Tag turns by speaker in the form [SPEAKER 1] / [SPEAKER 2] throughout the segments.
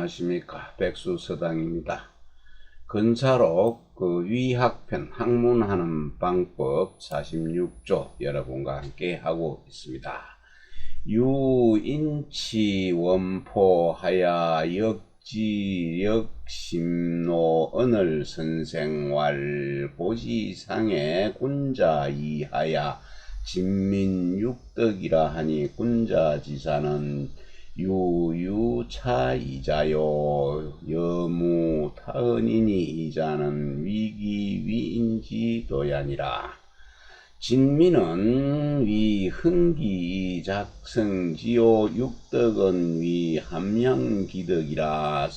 [SPEAKER 1] 안녕하십니까. 백수서당입니다. 근사록 위학편 학문하는 방법 46조 여러분과 함께 하고 있습니다. 유인치 원포하야 역지역심노 언을 선생왈 고지상의 군자 이하야 진민육덕이라 하니 군자지사는 유유차이자요 여무 타은이니 이자는 위기위인지도야니라. 진민은 위 흥기 작성지요 육덕은 위 함양기덕이라.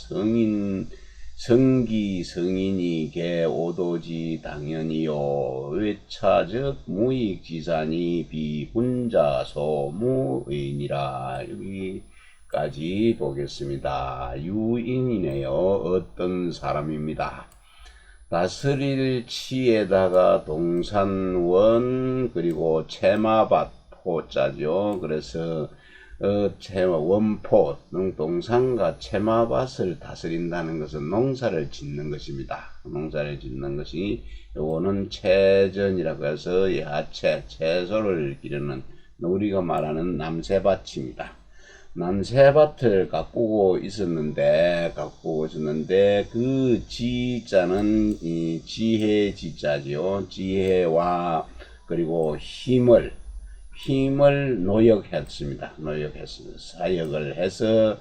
[SPEAKER 1] 성기 성인이 개 오도지 당연히요 외차적 무익지산이 비군자 소무의니라. 여기까지 보겠습니다. 유인이네요. 어떤 사람입니다. 다스릴 치에다가 동산원 그리고 채마밭 포자죠. 그래서 원포 동산과 채마밭을 다스린다는 것은 농사를 짓는 것입니다. 농사를 짓는 것이 요거는 채전이라고 해서 야채 채소를 기르는 우리가 말하는 남새밭입니다. 남새밭을 가꾸고 있었는데 그 지자는 이 지혜 지자죠. 지혜와 그리고 힘을 노역했습니다. 사역을 해서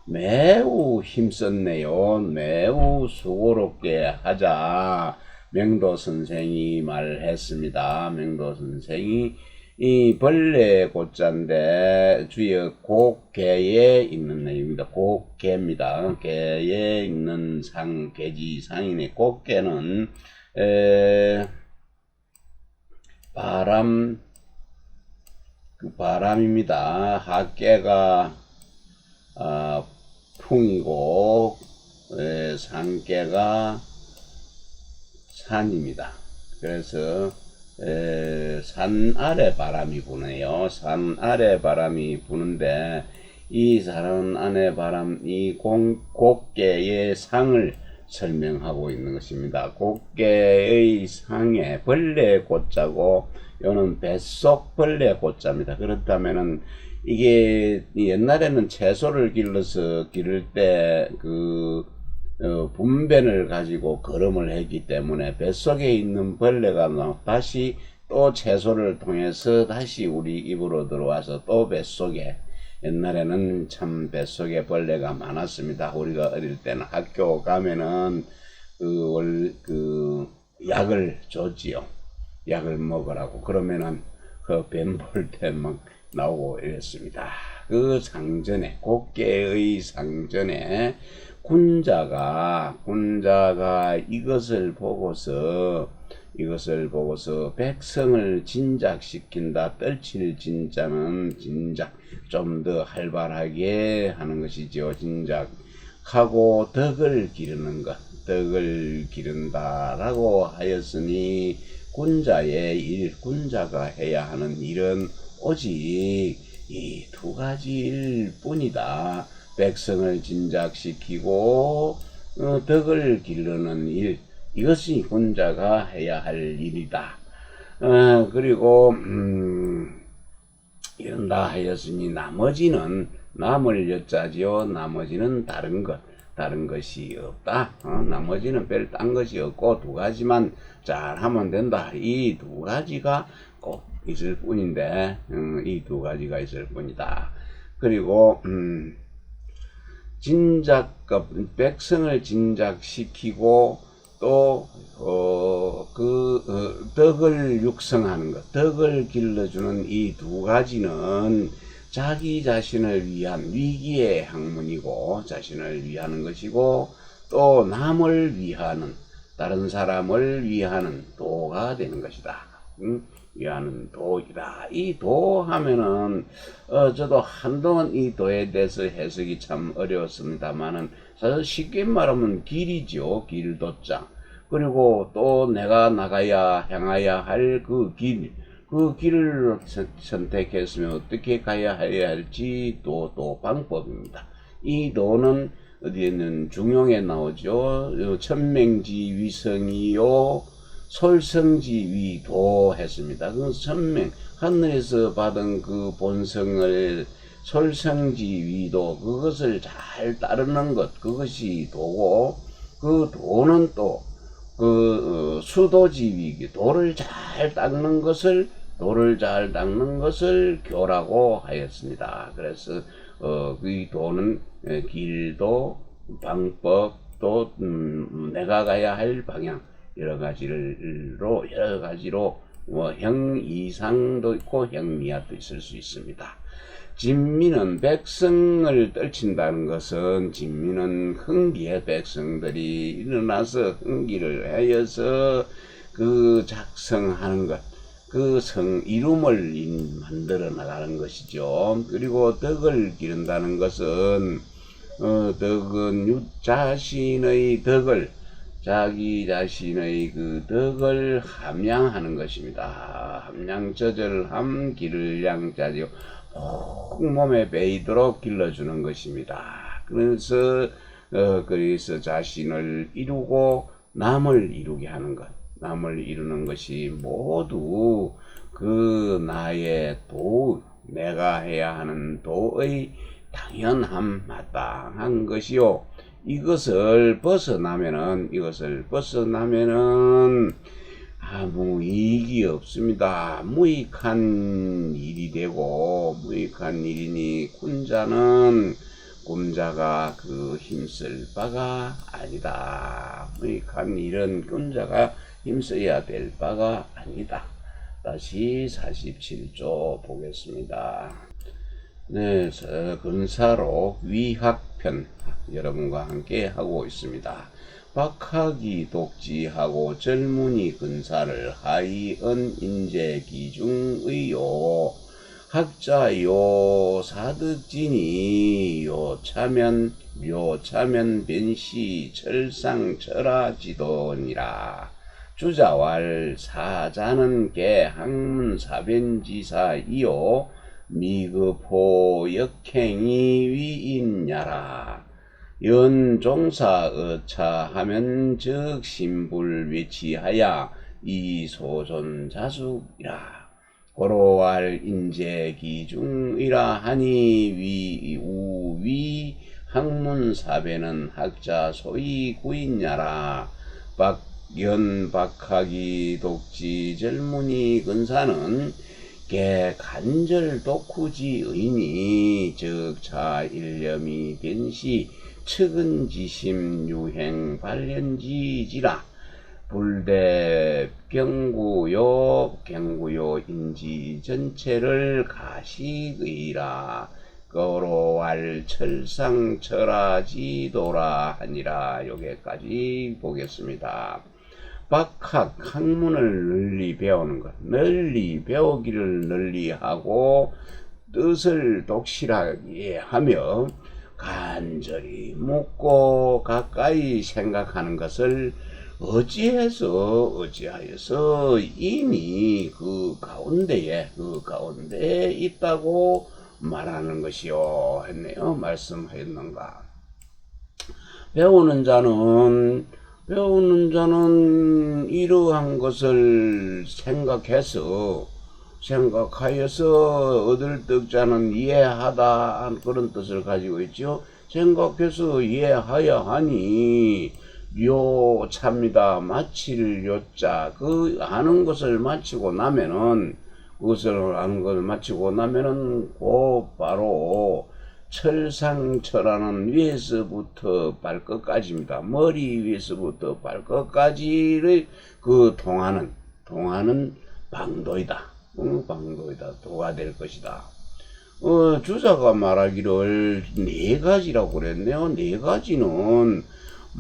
[SPEAKER 1] 매우 힘썼네요. 매우 수고롭게 하자 맹도 선생이 말했습니다. 맹도 선생이 이 벌레 고자인데 주여 곡개에 있는 내용입니다. 곡개입니다. 개에 있는 상, 개지상이네. 곡개는 바람입니다. 학개가 풍이고 산개가 산입니다. 그래서 산 아래 바람이 부네요. 산 아래 바람이 부는데 이 산 아래 바람, 이 곡개의 상을 설명하고 있는 것입니다. 곡개의 상에 벌레 고자고 요는 뱃속 벌레 고자입니다. 그렇다면은 이게 옛날에는 채소를 기를 때 분변을 가지고 거름을 했기 때문에 뱃속에 있는 벌레가 다시 또 채소를 통해서 다시 우리 입으로 들어와서 또 뱃속에, 옛날에는 참 뱃속에 벌레가 많았습니다. 우리가 어릴 때는 학교 가면은 약을 줬지요. 약을 먹으라고. 그러면은 뱀 볼 때 막 나오고 이랬습니다. 그 상전에, 곡개의 상전에 군자가 이것을 보고서 백성을 진작시킨다. 떨칠 진짜는 진작, 좀 더 활발하게 하는 것이죠. 진작하고 덕을 기르는 것, 덕을 기른다라고 하였으니 군자가 해야 하는 일은 오직 이 두 가지일 뿐이다. 백성을 진작시키고 덕을 기르는 일, 이것이 군자가 해야 할 일이다. 그리고 이런다 하였으니 나머지는 남을 여자지요. 나머지는 다른 것이 없다. 나머지는 별 딴 것이 없고 두 가지만 잘 하면 된다. 이 두 가지가 꼭 있을 뿐인데, 이 두 가지가 있을 뿐이다. 그리고 백성을 진작시키고 또 덕을 육성하는 것, 덕을 길러주는 이 두 가지는 자기 자신을 위한 위기의 학문이고 자신을 위하는 것이고 또 남을 위하는, 다른 사람을 위하는 도가 되는 것이다. 위하는 도이다. 이 도 하면은 저도 한동안 이 도에 대해서 해석이 참 어려웠습니다만은 사실 쉽게 말하면 길이죠. 길도자. 그리고 또 내가 나가야 향해야 할 그 길을 선택했으면 어떻게 가야 해야 할지 또 방법입니다. 이 도는 어디에는 중용에 나오죠. 천맹지 위성이요 솔성지 위도 했습니다. 그 천명 하늘에서 받은 그 본성을 솔성지 위도 그것을 잘 따르는 것 그것이 도고 그 도는 또 그 수도지 위기 도를 잘 닦는 것을 교라고 하였습니다. 그래서 그 도는 길도 방법 또 내가 가야 할 방향 여러 가지로 형이상도 있고 형미야도 있을 수 있습니다. 진미는 백성을 떨친다는 것은 진미는 흥기의 백성들이 일어나서 흥기를 하여서 그 작성하는 것 그 이름을 만들어 나가는 것이죠. 그리고 덕을 기른다는 것은 덕은 자신의 덕을 자기 자신의 그 덕을 함양하는 것입니다. 함양저절함 기를 양자지요. 몸에 배이도록 길러주는 것입니다. 그래서 자신을 이루고 남을 이루게 하는 것. 남을 이루는 것이 모두 그 나의 내가 해야 하는 도의 당연함 마땅한 것이요. 이것을 벗어나면은 아무 이익이 없습니다. 무익한 일이 되고 무익한 일이니 군자가 그 힘쓸 바가 아니다. 무익한 일은 군자가 힘써야 될 바가 아니다. 다시 47조 보겠습니다. 네, 근사로 위학편 여러분과 함께 하고 있습니다. 박학이 독지하고 젊은이 근사를 하이은 인재 기중의요 학자요 사득진이 요차면 변시 철상철하지도니라. 주자왈 사자는 개 학문사변지사이요 미급호 역행이 위인야라. 연종사 어차하면 즉 신불 위치하야 이소존자숙이라. 고로왈 인재기중이라 하니 위 학문사배는 학자 소위 구인야라. 박학이 독지 젊은이 근사는 개 간절 독후지 의니 즉 자일념이 변시 측은지심 유행 발련지지라. 불대 경구요 인지 전체를 가식의라. 거로할 철상철하지도라 하니라. 여기까지 보겠습니다. 박학 학문을 널리 배우는 것, 널리 배우기를 널리 하고 뜻을 독실하게 하며 간절히 묻고 가까이 생각하는 것을 어찌하여서 이미 그 가운데에 있다고 말하는 것이요 했네요. 말씀하였는가. 배우는 자는 이러한 것을 생각하여서 얻을 득자는 이해하다 그런 뜻을 가지고 있죠. 생각해서 이해하여 하니 요차입니다. 마칠 요자 그 아는 것을 마치고 나면은 곧바로 철상철하는 위에서부터 발끝까지입니다. 머리 위에서부터 발끝까지를 그 동하는 방도이다. 도가 될 것이다. 주자가 말하기를 네 가지라고 그랬네요. 네 가지는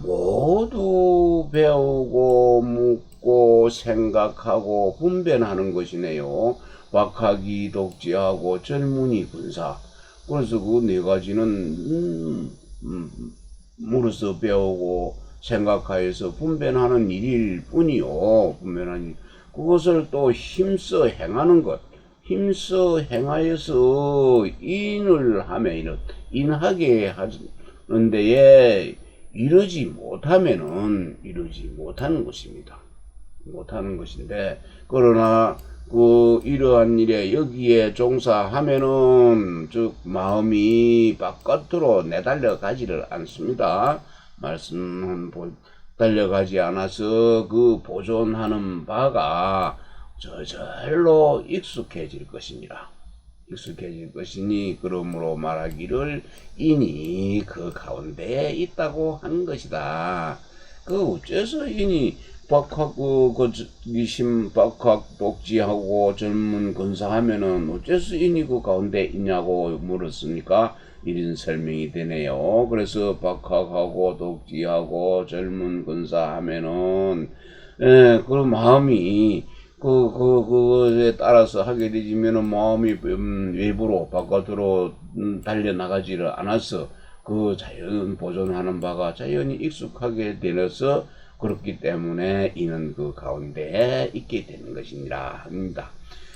[SPEAKER 1] 모두 배우고 묻고 생각하고 분별하는 것이네요. 박학이 독지하고 젊은이 근사. 그래서 그 네 가지는 물어서 배우고 생각하여서 분별하는 일일 뿐이요. 그것을 또 힘써 행하는 것. 힘써 행하여서 인을 하며 인하게 데에 이르지 못하면은 이르지 못하는 것입니다. 못하는 것인데, 그러나 이러한 일에 여기에 종사하면은 즉 마음이 바깥으로 내달려 가지를 않습니다. 말씀은 달려가지 않아서 그 보존하는 바가 저절로 익숙해질 것이니라. 익숙해질 것이니 그러므로 말하기를 인이 그 가운데에 있다고 하는 것이다. 어째서 인이 박하고 거기심 박학 독지하고 젊은 근사하면은 어째서 인이 그 가운데 있냐고 물었으니까 이런 설명이 되네요. 그래서 박학하고 독지하고 젊은 근사하면은 그 마음이 그거에 따라서 하게 되지면은 마음이 외부로 바깥으로 달려나가지를 않아서 그 자연 보존하는 바가 자연히 익숙하게 되어서 그렇기 때문에 이는 그 가운데에 있게 되는 것이니라 합니다.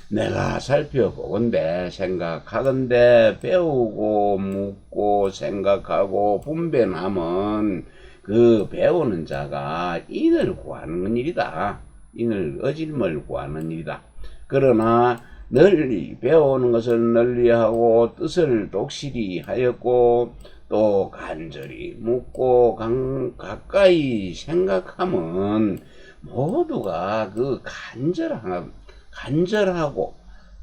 [SPEAKER 1] 내가 살펴보건대 생각하건대 배우고 묻고 생각하고 분별하면 그 배우는 자가 인을 구하는 일이다. 인을 어질물 구하는 일이다. 그러나 널리 배우는 것을 널리하고 뜻을 독실히 하였고 또 간절히 묻고 가까이 생각하면 모두가 그 간절하고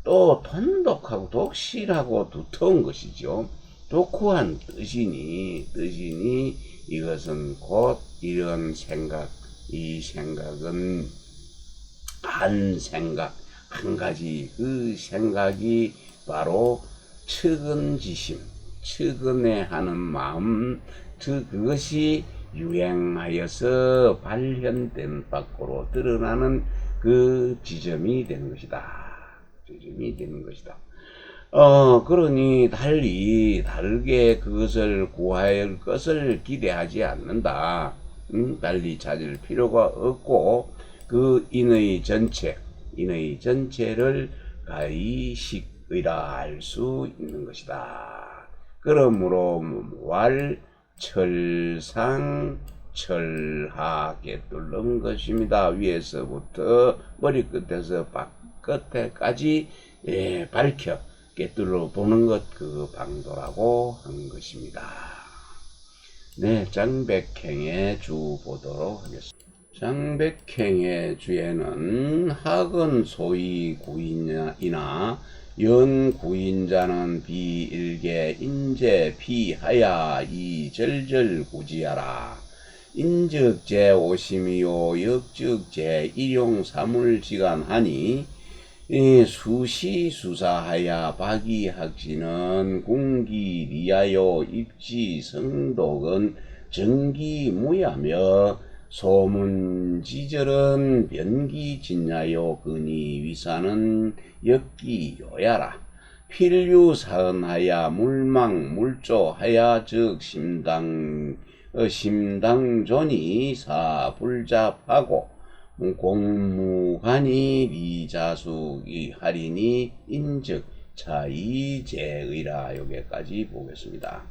[SPEAKER 1] 또 돈독하고 독실하고 두터운 것이죠. 독후한 뜻이니 이것은 곧 이런 생각, 이 생각은 한 가지 그 생각이 바로 측은지심, 측은해 하는 마음, 그것이 유행하여서 발현된 밖으로 드러나는 그 지점이 되는 것이다. 그러니 다르게 그것을 구할 것을 기대하지 않는다. 달리 찾을 필요가 없고 그 인의 전체를 가이식의라 할 수 있는 것이다. 그러므로 철하게 뚫는 것입니다. 위에서부터 머리끝에서 발끝에까지 밝혀 깨뚫어 보는 것, 그 방도라고 하는 것입니다. 네, 장백행의 주 보도록 하겠습니다. 장백행의 주에는 학은 소위 구인이나 연구인자는 비일개 인재 비하야 이절절구지하라. 인즉 제5심이요 역즉 제1용사물지간하니 수시수사하야 박이학지는 궁기리하여 입지성독은 정기무야며 소문지절은 변기진야요 근이 위사는 역기요야라. 필류사언하야 물망물조하야 즉 심당존이 사불잡하고 공무관이 리자숙이 하리니 인즉 차이제의라. 여기까지 보겠습니다.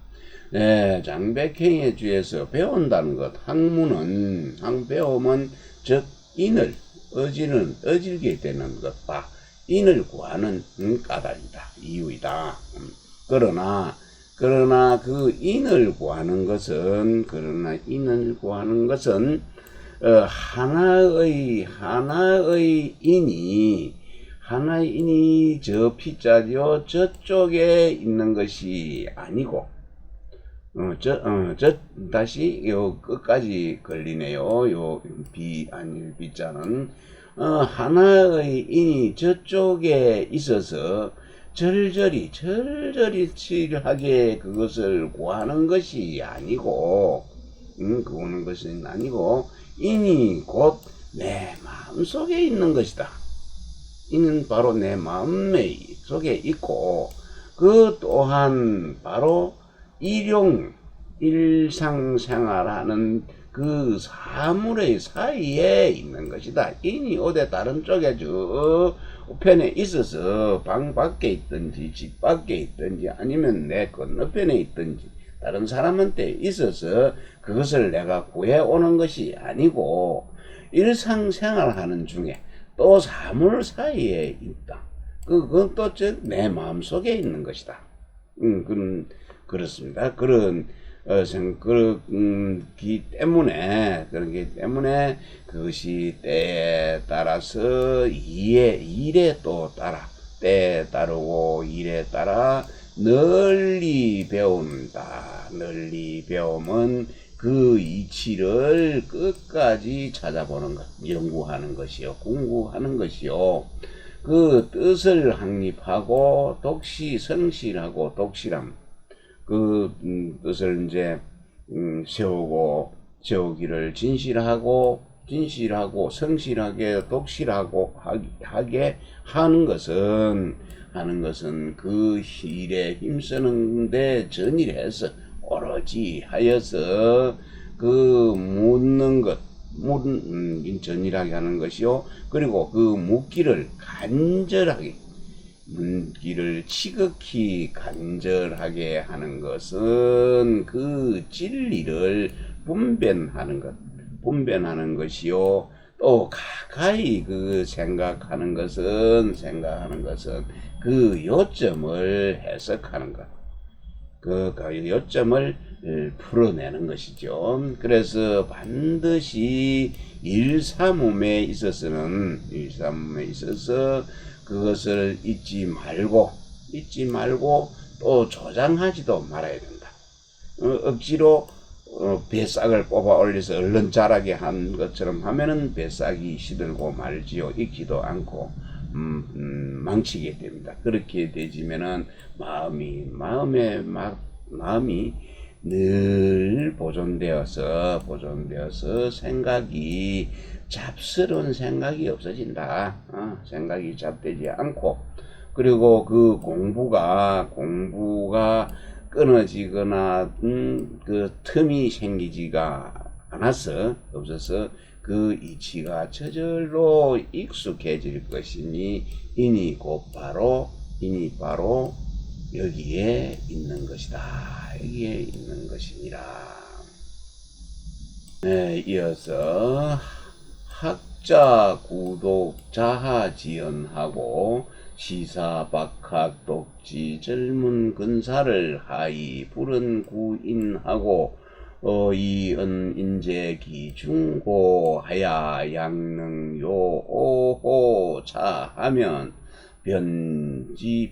[SPEAKER 1] 네, 장백행의 주에서 배운다는 것, 학문은 배우면 즉 인을 어질게 되는 것과 인을 구하는 까닭이다, 이유이다. 그러나 그 인을 구하는 것은 하나의 인이 저 피자리요 저쪽에 있는 것이 아니고 다시 요 끝까지 걸리네요. 요 비자는 하나의 인이 저쪽에 있어서 절절히 치료하게 그것을 구하는 것이 아니고 인이 곧 내 마음속에 있는 것이다. 이는 바로 내 마음 속에 있고 그 또한 바로 일상생활하는 그 사물의 사이에 있는 것이다. 인이 어디 다른 쪽에 저 편에 있어서 방 밖에 있든지 집 밖에 있든지 아니면 내 건너편에 있든지 다른 사람한테 있어서 그것을 내가 구해오는 것이 아니고 일상생활하는 중에 또 사물 사이에 있다. 그건 또 내 마음속에 있는 것이다. 그렇습니다. 그렇기 때문에, 그렇기 때문에 그것이 때에 따라서 일에 또 따라, 때에 따르고 일에 따라 널리 배운다. 널리 배우면 그 이치를 끝까지 찾아보는 것, 연구하는 것이요, 공부하는 것이요. 그 뜻을 확립하고 성실하고 독실함, 그 뜻을 이제 세우기를 진실하고 성실하게 독실하고 하게 하는 것은 그 일에 힘쓰는데 전일해서 오로지 하여서 그 묻는 것, 전일하게 하는 것이요. 그리고 그 묻기를 지극히 간절하게 하는 것은 그 진리를 분별하는 것이요. 또 가까이 생각하는 것은 그 요점을 해석하는 것. 그 요점을 풀어내는 것이죠. 그래서 반드시 일삼음에 있어서 그것을 잊지 말고 또 조장하지도 말아야 된다. 억지로 뱃삭을 뽑아 올려서 얼른 자라게 한 것처럼 하면은 뱃삭이 시들고 말지요. 익지도 않고 망치게 됩니다. 그렇게 되지면은 마음이 늘 보존되어서 잡스러운 생각이 없어진다. 생각이 잡되지 않고, 그리고 그 공부가 끊어지거나 그 틈이 생기지가 없어서 그 이치가 저절로 익숙해질 것이니 이니 바로 여기에 있는 것이다. 여기에 있는 것이니라. 네, 이어서 학자 구독 자하지연하고 시사박학 독지 젊은 근사를 하이 부른 구인하고 이은 인재 기중고 하야 양능 요오호 차하면 변지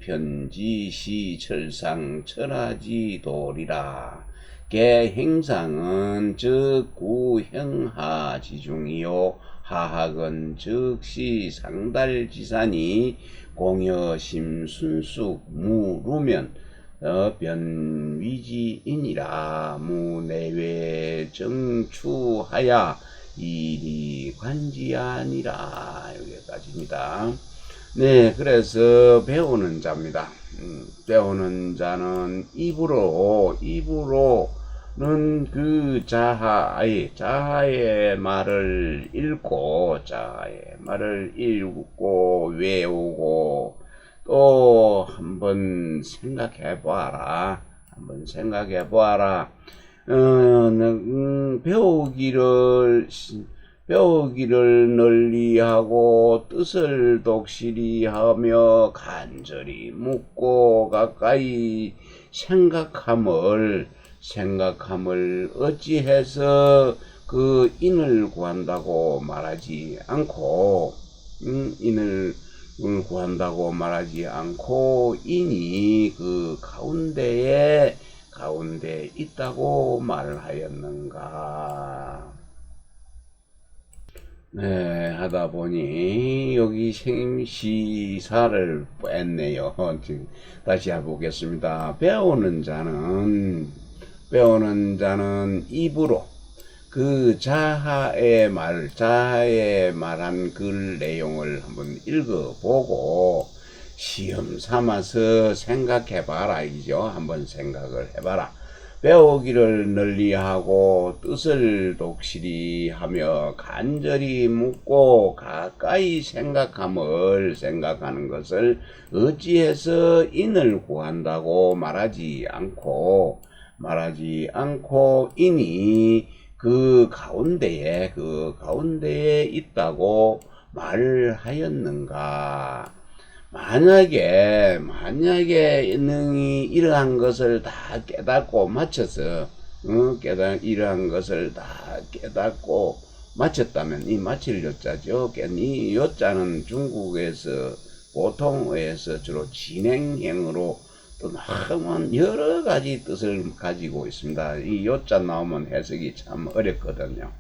[SPEAKER 1] 시철상 철하지 도리라. 개행상은 즉구형하지중이요 하학은 즉시 상달지사니 공여심 순숙 무루면 변위지이니라. 무내외 정추하야 이리 관지아니라. 여기까지입니다. 네, 그래서 배우는 자입니다. 배우는 자는 입으로는 그 자하의 말을 읽고 외우고 또 한번 생각해 보아라. 배우기를 널리하고 뜻을 독실히 하며 간절히 묻고 가까이 생각함을 어찌해서 그 인을 구한다고 말하지 않고 인이 그 가운데 있다고 말을 하였는가. 네, 하다 보니 여기 시사를 뺐네요. 다시 해보겠습니다. 배우는 자는 입으로 그 자하의 말한 글 내용을 한번 읽어보고 시험 삼아서 생각해봐라 이죠. 한번 생각을 해봐라. 배우기를 널리하고 뜻을 독실히 하며 간절히 묻고 가까이 생각하는 것을 어찌해서 인을 구한다고 말하지 않고 말하지 않고 인이 그 가운데에 있다고 말을 하였는가? 만약에 능히 이러한 것을 다 깨닫고 마쳐서 이러한 것을 다 깨닫고 마쳤다면, 이 마칠 요자죠. 이 요자는 중국에서 보통어에서 주로 진행형으로 또 너무 여러 가지 뜻을 가지고 있습니다. 이 요자 나오면 해석이 참 어렵거든요.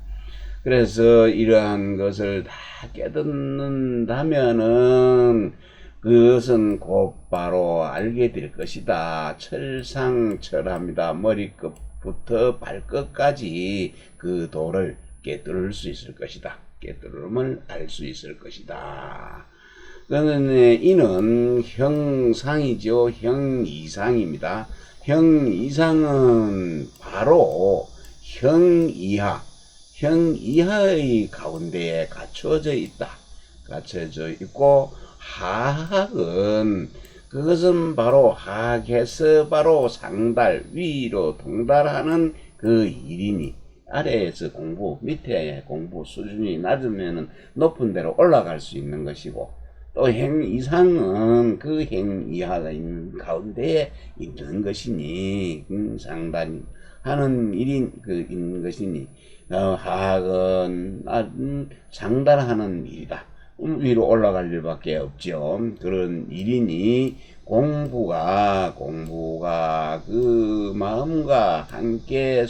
[SPEAKER 1] 그래서 이러한 것을 다 깨닫는다면은 그것은 곧바로 알게 될 것이다. 철상철합니다. 머리끝부터 발끝까지 그 도를 깨뚫을 수 있을 것이다. 깨뚫음을 알 수 있을 것이다. 그러면 이는 형상이죠. 형이상입니다. 형이상은 바로 형이하의 가운데에 갖춰져 있고, 하학은 그것은 바로 하학에서 바로 상달 위로 동달하는 그 일이니, 아래에서 공부, 밑에 공부 수준이 낮으면 높은 데로 올라갈 수 있는 것이고, 또 행 이상은 그 행 이하가 있는 가운데에 있는 것이니, 상단 하는 일인 있는 것이니, 하학은 상달하는 일이다. 위로 올라갈 일밖에 없죠. 그런 일이니 공부가 그 마음과 함께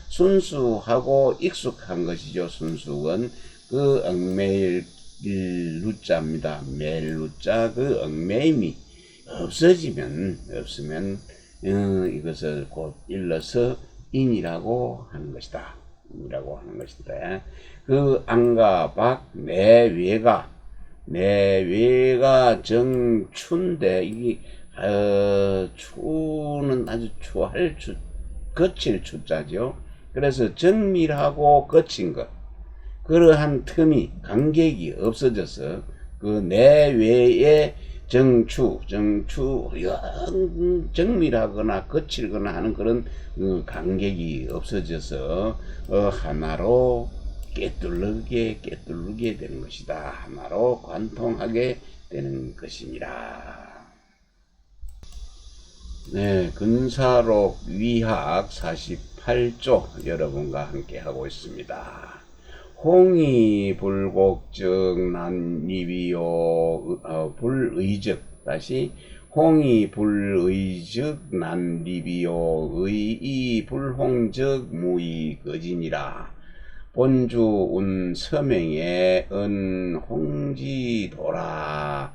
[SPEAKER 1] 순수하고 익숙한 것이죠. 순수는 그 얽매일 루자입니다. 매일 루자, 그 얽매임이 없으면 이것을 곧 일러서 인이라고 하는 것이다. 그 안과 밖 내외가 정추인데, 이게 추는 아주 추할 추, 거칠 추자죠. 그래서 정밀하고 거친 것, 그러한 틈이 간격이 없어져서 그 내외의 정밀하거나 거칠거나 하는 그런 간격이 없어져서 하나로 깨뚫게 되는 것이다. 하나로 관통하게 되는 것입니다. 네, 근사록 위학 48조 여러분과 함께 하고 있습니다. 홍이 불곡적 난리비요 불의적, 다시 홍이 불의적 난리비요 의이 불홍적 무의거진이라. 본주 운 서명에 은 홍지도라.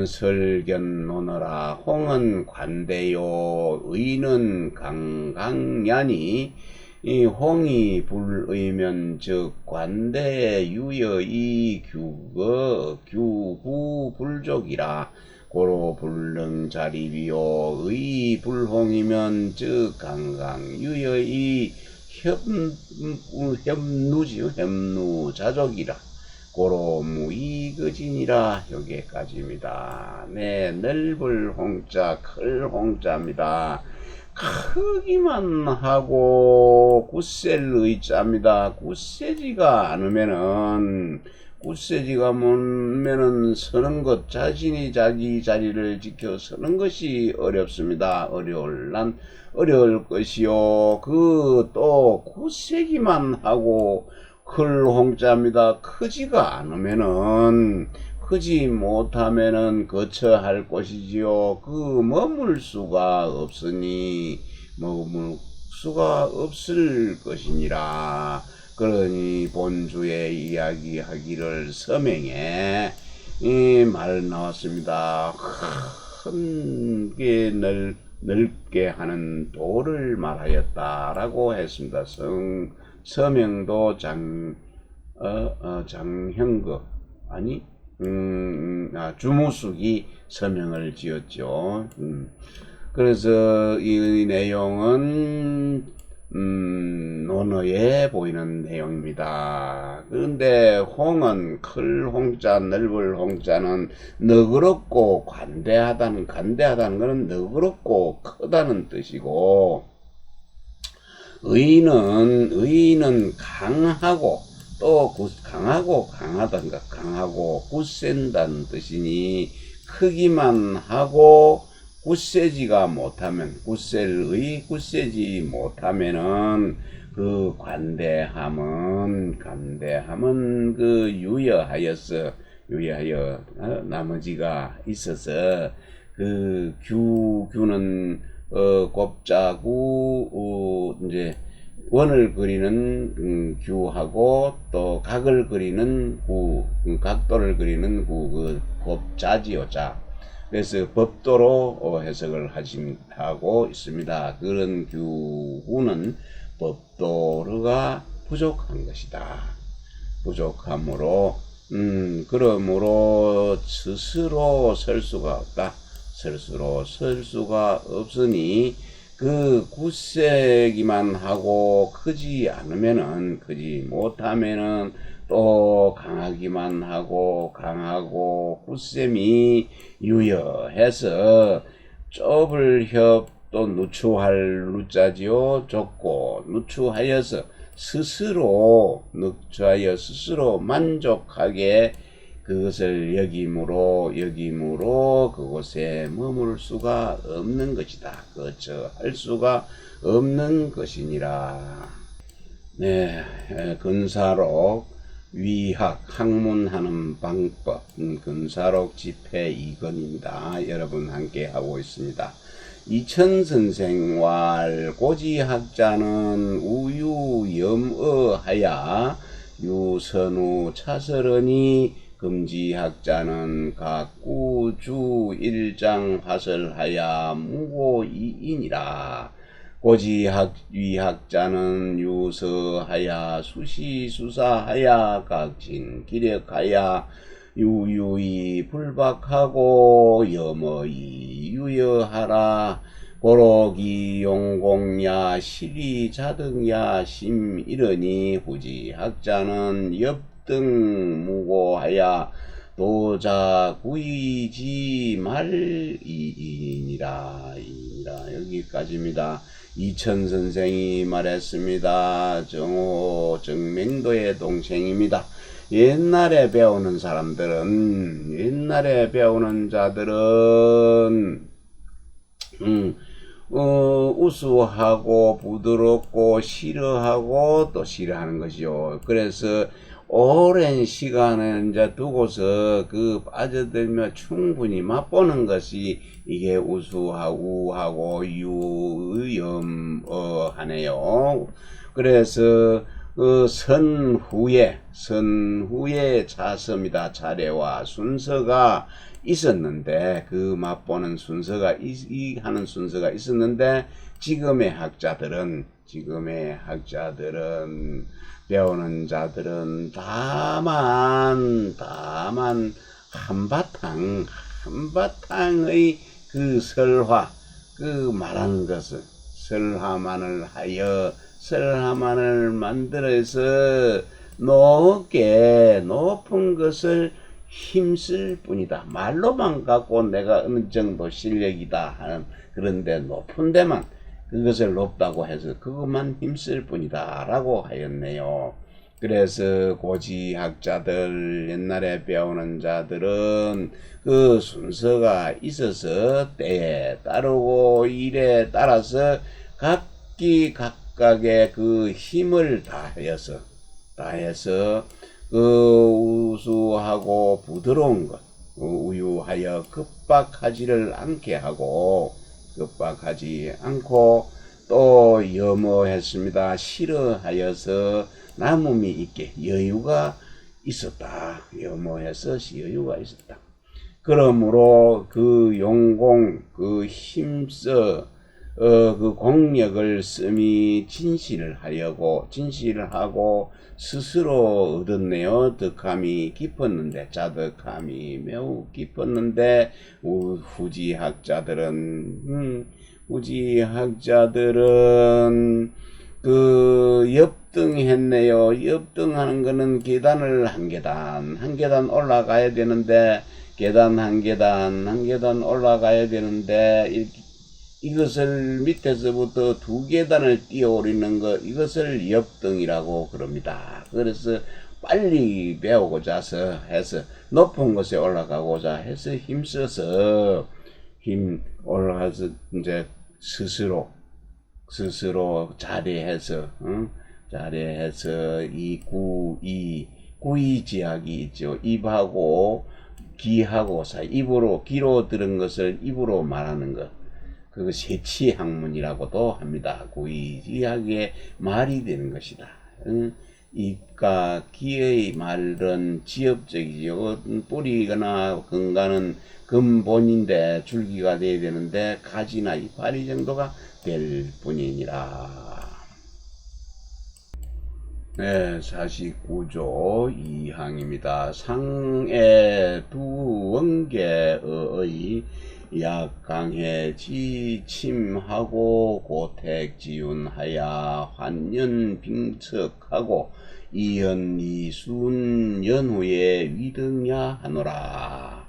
[SPEAKER 1] 설견 노너라. 홍은 관대요 의는 강강야니. 이 홍이 불의면 즉 관대 유여이 규구 불족이라. 고로 불능 자리비요 의 불홍이면 즉 강강 유여이 협누 자족이라. 고로 무의거진이라. 여기까지입니다. 네, 넓을 홍자, 클 홍자입니다. 크기만 하고 굳셀 의자입니다. 굳세지가 않으면은 서는 것, 자신이 자기 자리를 지켜 서는 것이 어렵습니다. 어려울 것이요. 그 또 굳세기만 하고 클 홍자입니다. 크지 못하면은 거처할 것이지요. 머물 수가 없을 것이니라. 그러니 본주의 이야기하기를 서명에 이 말 나왔습니다. 크게 넓게 하는 도를 말하였다라고 했습니다. 서명도 장형거 아니 주무숙이 서명을 지었죠. 그래서 이 내용은 논어에 보이는 내용입니다. 그런데 홍은 클 홍자, 넓을 홍자는 너그럽고 간대하다는 것은 너그럽고 크다는 뜻이고, 의는 강하고 또 강하고 강하다는 강하고 굳센다는 뜻이니, 크기만 하고 굳세지가 못하면, 굳세지 못하면은 그 간대함은 그 유여하여 나머지가 있어서, 그 규는 곱자구, 이제 원을 그리는 규하고 또 각을 그리는 각도를 그리는 그 곱자지요, 자. 그래서 법도로 해석을 하고 있습니다. 그런 규구는 법도가 부족한 것이다. 부족하므로 그러므로 스스로 설 수가 없다. 스스로 설 수가 없으니, 그 굳세기만 하고 크지 못하면은 또 강하기만 하고 강하고 굳셈이 유여해서, 좁을 협 또 누추할 누자지요. 좁고 누추하여서 스스로 만족하게 그것을 여김으로 그곳에 머물 수가 없는 것이다. 거처할 수가 없는 것이니라. 네, 근사록 위학 학문하는 방법, 근사록 집회 2권입니다. 여러분 함께 하고 있습니다. 이천선생왈 고지학자는 우유염어하야 유선우 차설하니, 금지학자는 각구주 일장 화설하야 무고이이니라. 고지위학자는 유서하야 수시수사하야 각진 기력하야 유유히 불박하고 염어이 유여하라. 고록이 용공야 시리자등야 심이러니, 후지학자는 엽등 무고하야 도자 구이지 말이니라. 여기까지입니다. 이천선생이 말했습니다. 정맹도의 동생입니다. 옛날에 배우는 자들은 우수하고 부드럽고 싫어하고 또 싫어하는 것이요. 그래서 오랜 시간을 이제 두고서 그 빠져들며 충분히 맛보는 것이 이게 우수하고 유염하네요. 그래서 그 선후에 차서입니다. 차례와 순서가 있었는데, 그 맛보는 순서가 하는 순서가 있었는데, 지금의 학자들은 배우는 자들은 다만 한바탕의 그 설화, 그 말하는 것을 설화만을 만들어서 높은 것을 힘쓸 뿐이다. 말로만 갖고 내가 어느 정도 실력이다 하는, 그런데 높은 데만, 그것을 높다고 해서 그것만 힘쓸 뿐이다 라고 하였네요. 그래서 고지학자들, 옛날에 배우는 자들은 그 순서가 있어서 때에 따르고 일에 따라서 각각의 그 힘을 다해서 그 우수하고 부드러운 것, 우유하여 급박하지 않고 또 염어했습니다. 싫어하여서 남음이 있게 여유가 있었다. 그러므로 그 용공, 그 힘써 그 공력을 씀이 진실을 하고 스스로 얻었네요. 덕함이 깊었는데, 자덕함이 매우 깊었는데, 후지학자들은 그 엽등했네요. 엽등하는 거는 계단을 한 계단 올라가야 되는데 계단 한 계단 올라가야 되는데 이것을 밑에서부터 두 계단을 뛰어 오르는 것, 이것을 엽등이라고 그럽니다. 그래서 빨리 배우고자 해서 높은 곳에 올라가고자 해서 힘써서 올라가서 이제 스스로 자리해서 자리해서 이 구이지학이 있죠. 입하고 귀하고 사이, 입으로 귀로 들은 것을 입으로 말하는 것, 그거 세치학문이라고도 합니다. 구이지학의 말이 되는 것이다. 입과 귀의 말은 지엽적이죠. 뿌리거나 근간은 근본인데 줄기가 돼야 되는데 가지나 이파리 정도가 될 뿐이니라. 네, 49조 2항입니다. 상해 두 원계의 약강해 지침하고 고택지운하야 환연빙척하고 이연이순 연후에 위등야 하노라.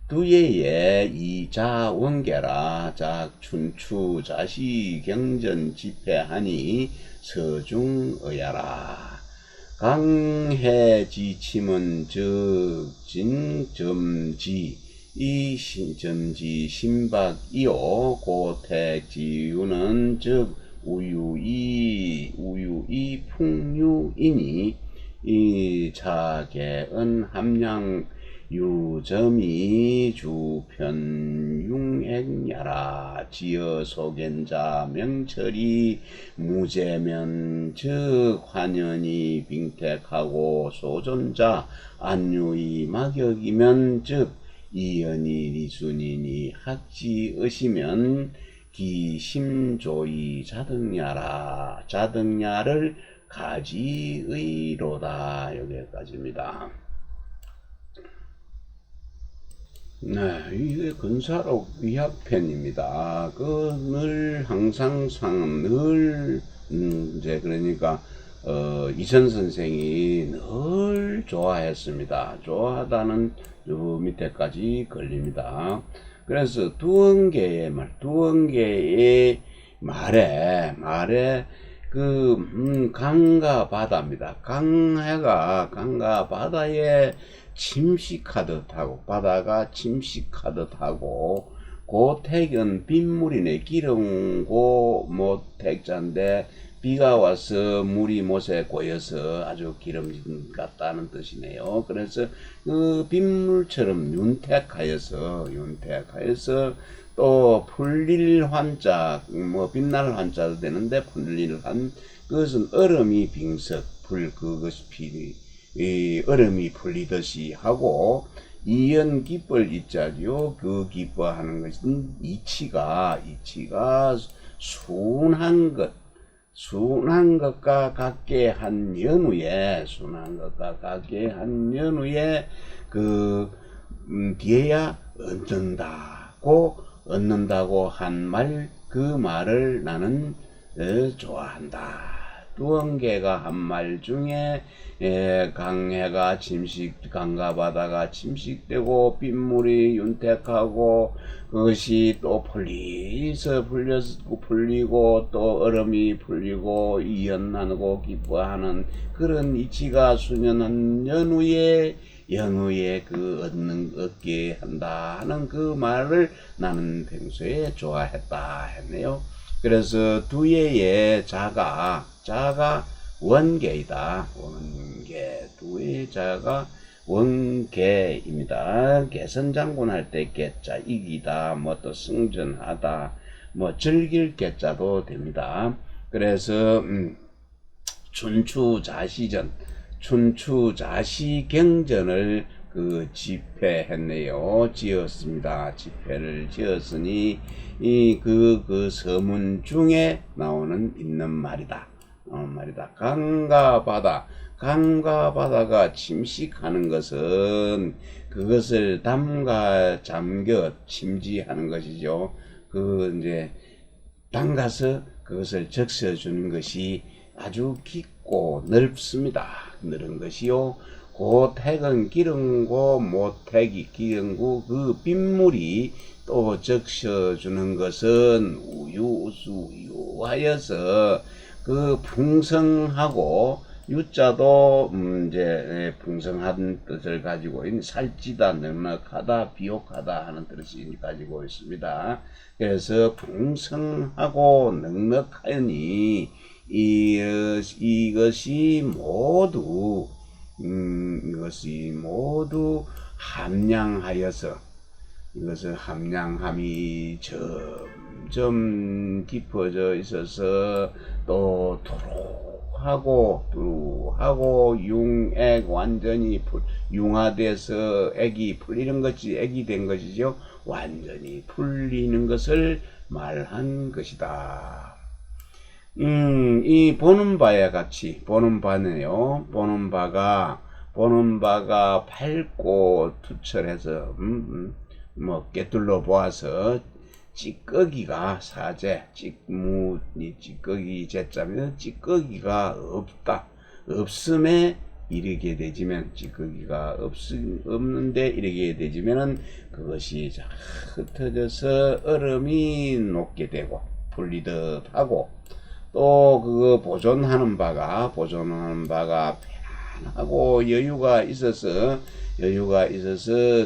[SPEAKER 1] 두예에 이자 원계라 작춘추 자시 경전 집회하니 서중의야라. 강해지침은 적진점지 이신점지 신박이요 고택지유는 즉 우유이 풍유이니 이 자계은 함량 유점이 주편융액야라. 지어 소견자 명철이 무제면 즉 환연이 빙택하고 소존자 안유이 막역이면 즉 이연이 리순이니 학지의시면 기심조이 자등야라. 자등야를 가지의로다. 여기까지입니다. 네, 이게 근사록 위학편입니다. 늘 항상 이제 그러니까 이천 선생이 늘 좋아했습니다. 좋아하다는 요 밑에까지 걸립니다. 그래서 두원계의 말에 강과 바다입니다. 강과 바다에 침식하듯 하고 바다가 침식하듯 하고 고택은 빗물이네. 기름고 모택자인데 비가 와서 물이 못에 고여서 아주 기름진 같다는 뜻이네요. 그래서 그 빗물처럼 윤택하여서 또 풀릴 환자, 빛날 환자도 되는데 풀릴 그것은 얼음이 빙석, 그것이 얼음이 풀리듯이 하고 이연 기뻐를 있자죠. 그 기뻐하는 것은 이치가 순한 것과 같게 한 연후에 뒤에야 얻는다고 한 말, 그 말을 나는 좋아한다. 두원계가 한 말 중에 강과 바다가 침식되고 빗물이 윤택하고 그것이 또 풀리고 또 얼음이 풀리고 이연나고 기뻐하는 그런 이치가 수년한 연후에 얻게 한다 하는 그 말을 나는 평소에 좋아했다 했네요. 그래서 두예의 자가 원계이다. 두예의 자가 원계입니다. 개선장군 할 때 개자 이기다, 또 승전하다, 즐길 개자도 됩니다. 그래서 춘추자시경전을 집회했네요. 지었습니다. 집회를 지었으니 그 서문 중에 있는 말이다. 강과 바다가 침식하는 것은 그것을 잠겨 침지하는 것이죠. 이제 담가서 그것을 적셔주는 것이 아주 깊고 넓습니다. 넓은 것이요. 그 택은 기름고 모택이 기름고 그 빗물이 또 적셔주는 것은 우유하여서 그 풍성하고 유자도 이제 풍성한 뜻을 가지고 있는 살찌다, 넉넉하다, 비옥하다 하는 뜻을 가지고 있습니다. 그래서 풍성하고 넉넉하니 이것이 모두 함량하여서 이것은 함량함이 점점 깊어져 있어서 또 두루하고 융액 완전히 융화돼서 액이 풀리는 것이 액이 된 것이죠. 완전히 풀리는 것을 말한 것이다. 이 보는 바와 같이 보는 바네요. 보는 바가 밝고 투철해서 뭐 꿰뚫러 보아서 찌꺼기가 사제 찌꺼기 제자면 찌꺼기가 없다. 없음에 이르게 되지면 찌꺼기가 없는데 이르게 되지면은 그것이 흩어져서 얼음이 녹게 되고 풀리듯 하고 또 그거 보존하는 바가 편안하고 여유가 있어서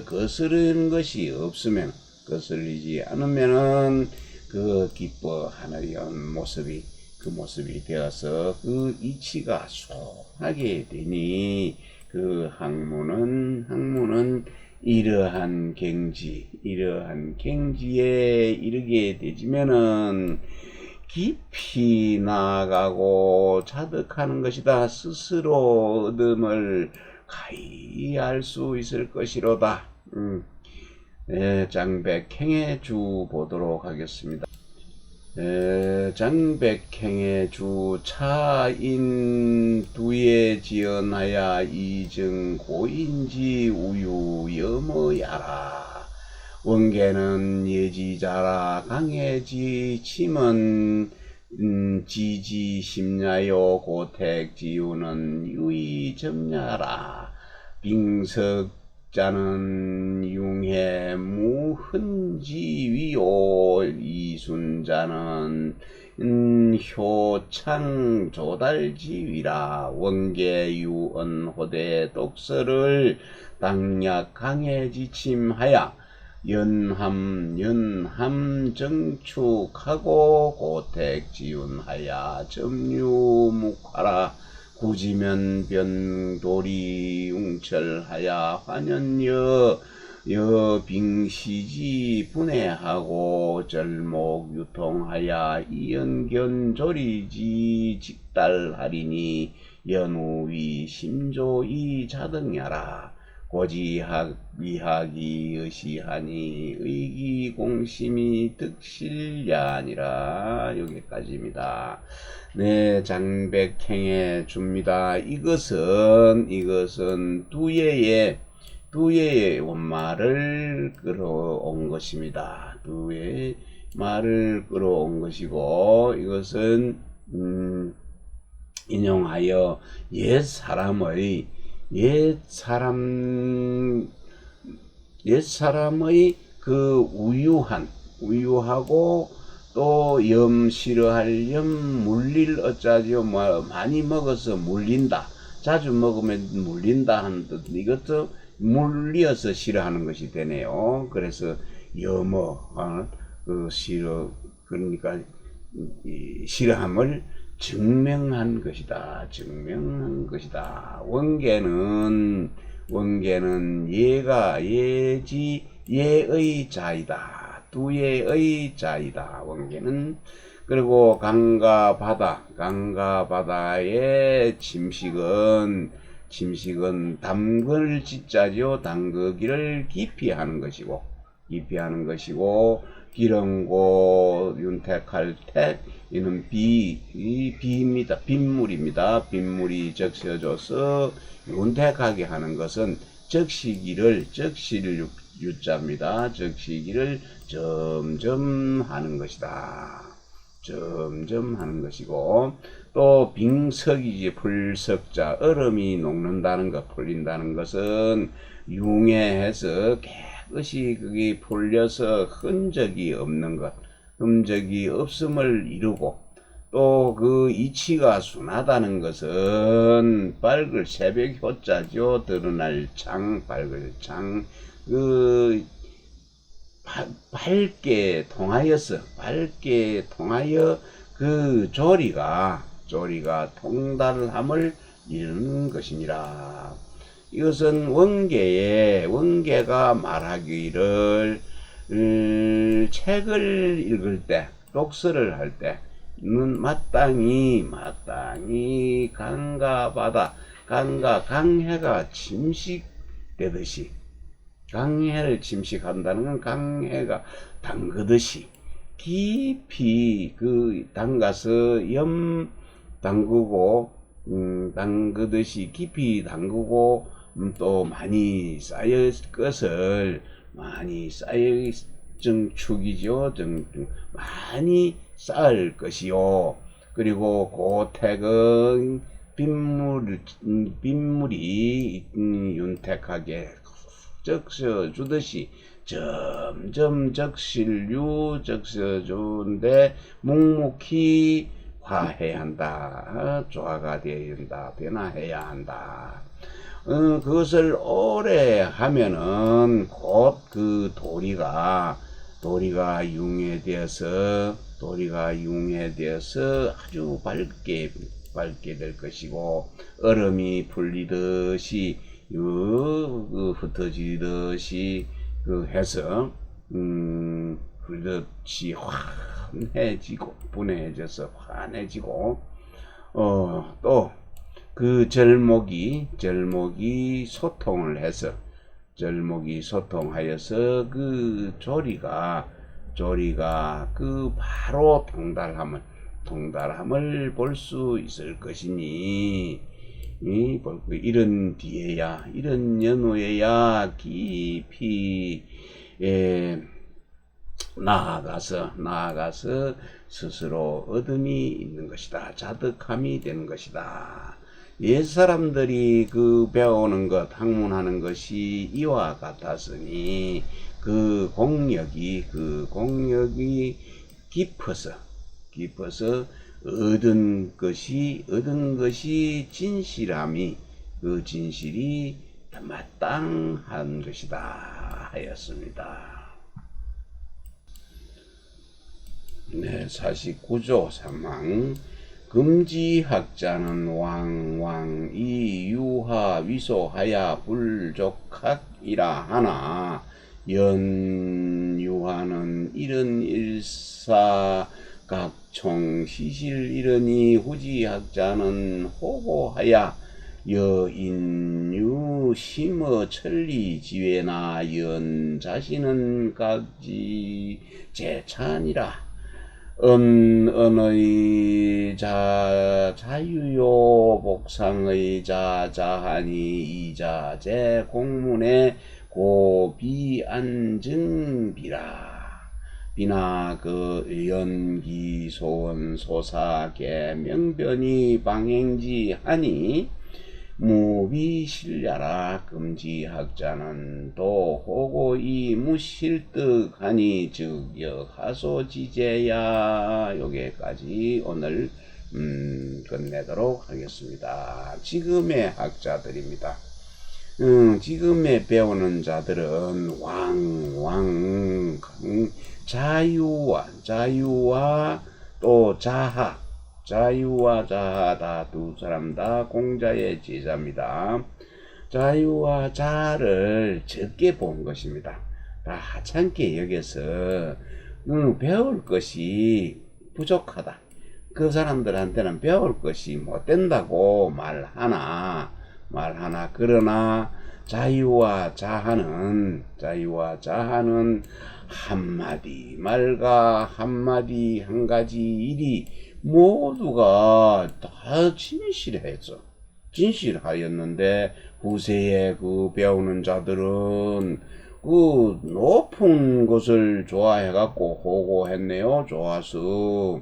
[SPEAKER 1] 거스르는 것이 없으면 거슬리지 않으면은 그 기뻐하는 모습이 그 모습이 되어서 그 이치가 소하게 되니 그 학문은 이러한 경지에 이르게 되지면은 깊이 나아가고 자득하는 것이다. 스스로 얻음을 가히 알 수 있을 것이로다. 장백행의 주 보도록 하겠습니다. 장백행의 주 차인 두에 지연하야 이증 고인지 우유 여모야라. 원계는 예지자라 강해지 침은 지지 심야요 고택 지우는 유의점야라. 빙석자는 융해 무흔지위요 이순자는 효창 조달지위라. 원계유언호대 독서를 당약 강해지침하야 연함 정축하고 고택지운하야 점유묵하라. 구지면 변도리 웅철하야 환연여 빙시지 분해하고 절목 유통하야 이연견 조리지 직달하리니 연우위 심조이 자등야라. 고지학 위학이 의시하니 의기공심이 득실야니라. 여기까지입니다. 네, 장백행의 줍니다. 이것은 두예의 원말을 끌어온 것입니다. 두의 말을 끌어온 것이고 이것은 인용하여 옛 사람의 그 우유하고 또 싫어할 물릴 어쩌죠. 많이 먹어서 물린다. 자주 먹으면 물린다 하는 뜻. 이것도 물리어서 싫어하는 것이 되네요. 그래서 그러니까 싫어함을 증명한 것이다. 원계는 예의 자이다. 두예의 자이다. 원계는. 그리고 강과 바다의 침식은 담글 짓자죠. 담그기를 깊이 하는 것이고 기름고 윤택할 택 이는 비입니다. 빗물입니다. 빗물이 적셔져서 윤택하게 하는 것은 적실 유자입니다. 적시기를 점점 하는 것이다. 점점 하는 것이고, 또 빙석이지 불석자, 얼음이 녹는다는 것, 풀린다는 것은 융해해서 깨끗이 그게 풀려서 흔적이 없는 것, 흔적이 없음을 이루고, 또 그 이치가 순하다는 것은 밝을 새벽 효자죠. 드러날 창, 밝을 창, 밝게 통하여 그 조리가 통달함을 이루는 것이니라. 이것은 원계가 말하기를 책을 읽을 때, 독서를 할 때는 마땅히 강과 바다, 강해가 침식되듯이, 강해를 침식한다는 건 강해가 담그듯이 깊이 담가서 담그듯이 깊이 담그고, 또 많이 쌓여 것을 많이 쌓여 증축이죠. 많이 쌓을 것이요. 그리고 고택은 빗물이 윤택하게 적셔주듯이 점점 적셔주는데 묵묵히 화해야 한다. 조화가 되어야 한다. 변화해야 한다. 그것을 오래 하면은 곧 그 도리가 융해되어서 아주 밝게 될 것이고, 얼음이 풀리듯이 흩어지듯이 해서 그렇지 환해지고, 분해져서 환해지고, 또 그 절목이 소통하여서 그 조리가 그 바로 통달함을 볼 수 있을 것이니, 이런 뒤에야, 이런 연후에야 깊이 나아가서 스스로 얻음이 있는 것이다. 자득함이 되는 것이다. 옛 사람들이 배우는 것, 학문하는 것이 이와 같았으니, 그 공력이 깊어서 얻은 것이 진실함이, 그 진실이 마땅한 것이다 하였습니다. 네, 49조 3항. 금지학자는 왕이 유하 위소하야 불족학이라 하나, 연유하는 이런 일사각총 시실 이러니 후지학자는 호고하야 여인유 심어 천리 지외나 연 자신은 각지 제찬이라. 언의 자유요 복상의 자하니 이자제 공문에 고비안증비라. 비나 그 연기 소원 소사계 명변이 방행지하니 무비실야라. 금지학자는 또 호고이 무실득하니 즉 여하소지제야. 여기까지 오늘 끝내도록 하겠습니다. 지금의 학자들입니다. 지금의 배우는 자들은 자유와 또 자유와 자하 다 두 사람 다 공자의 제자입니다. 자유와 자를 적게 본 것입니다. 다 하찮게 여겨서 배울 것이 부족하다. 그 사람들한테는 배울 것이 못 된다고 말하나 그러나 자유와 자하는 한마디 말과 한마디 한 가지 일이 모두가 다 진실하였는데, 후세에 배우는 자들은 높은 것을 좋아해갖고 호고했네요. 좋아서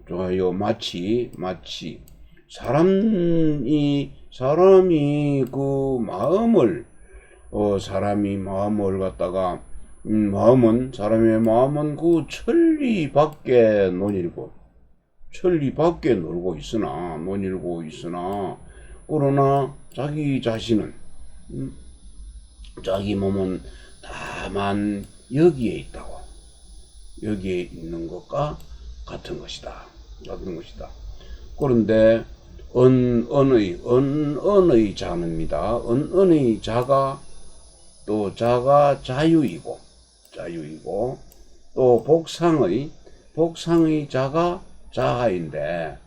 [SPEAKER 1] 좋아요. 마치 사람이 그 마음을 사람이 마음을 갖다가 사람의 마음은 그 천리 밖에 놀고 있으나 그러나 자기 자신은 자기 몸은 다만 여기에 있는 것과 같은 것이다. 그런데 언의 자는입니다. 언의 자가 또 자가 자유이고 또 복상의 자가 자아인데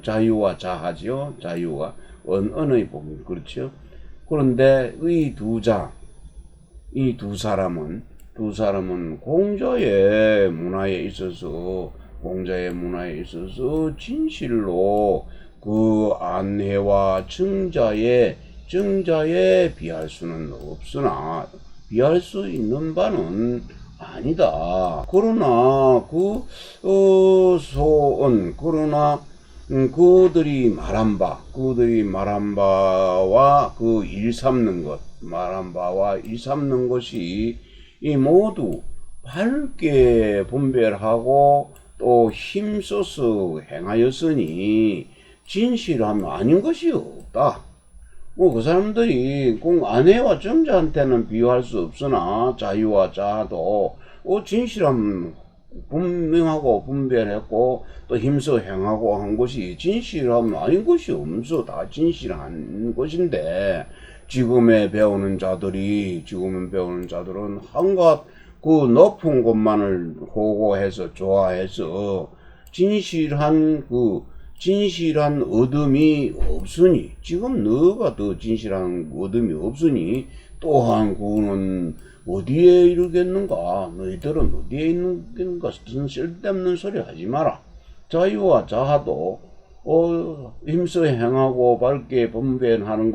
[SPEAKER 1] 자유와 자하지요. 자유와 언의 복 그렇죠. 그런데 이 두 사람은 공자의 문화에 있어서 진실로 그 안해와 정자에 비할 수는 없으나 비할 수 있는 바는 아니다. 그러나 그들이 말한 바와 그 일삼는 것이 이 모두 밝게 분별하고 또 힘써서 행하였으니 진실함 아닌 것이 없다. 그 사람들이 꼭 아내와 정자한테는 비유할 수 없으나 자유와 자도 진실함 분명하고 분별했고 또 힘써 행하고 한 것이 진실함 아닌 것이 없어. 다 진실한 것인데 지금에 배우는 자들은 한갓 그 높은 것만을 호고해서 좋아해서 진실한 어둠이 없으니 지금 너가 더 진실한 어둠이 없으니 또한 그는 어디에 이르겠는가? 너희들은 어디에 있는가? 쓸데없는 소리 하지 마라. 자유와 자하도 힘써 행하고 밝게 분별하는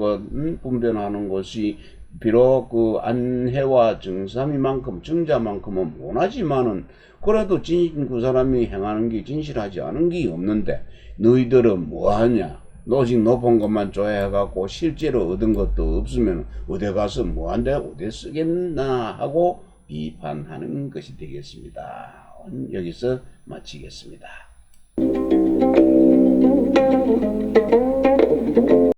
[SPEAKER 1] 것이 비록 그 안해와 정자만큼은 못하지만은 그래도 그 사람이 행하는 게 진실하지 않은 게 없는데 너희들은 뭐하냐? 오직 높은 것만 좋아해갖고 실제로 얻은 것도 없으면 어디 가서 뭐한데 어디 쓰겠나 하고 비판하는 것이 되겠습니다. 여기서 마치겠습니다.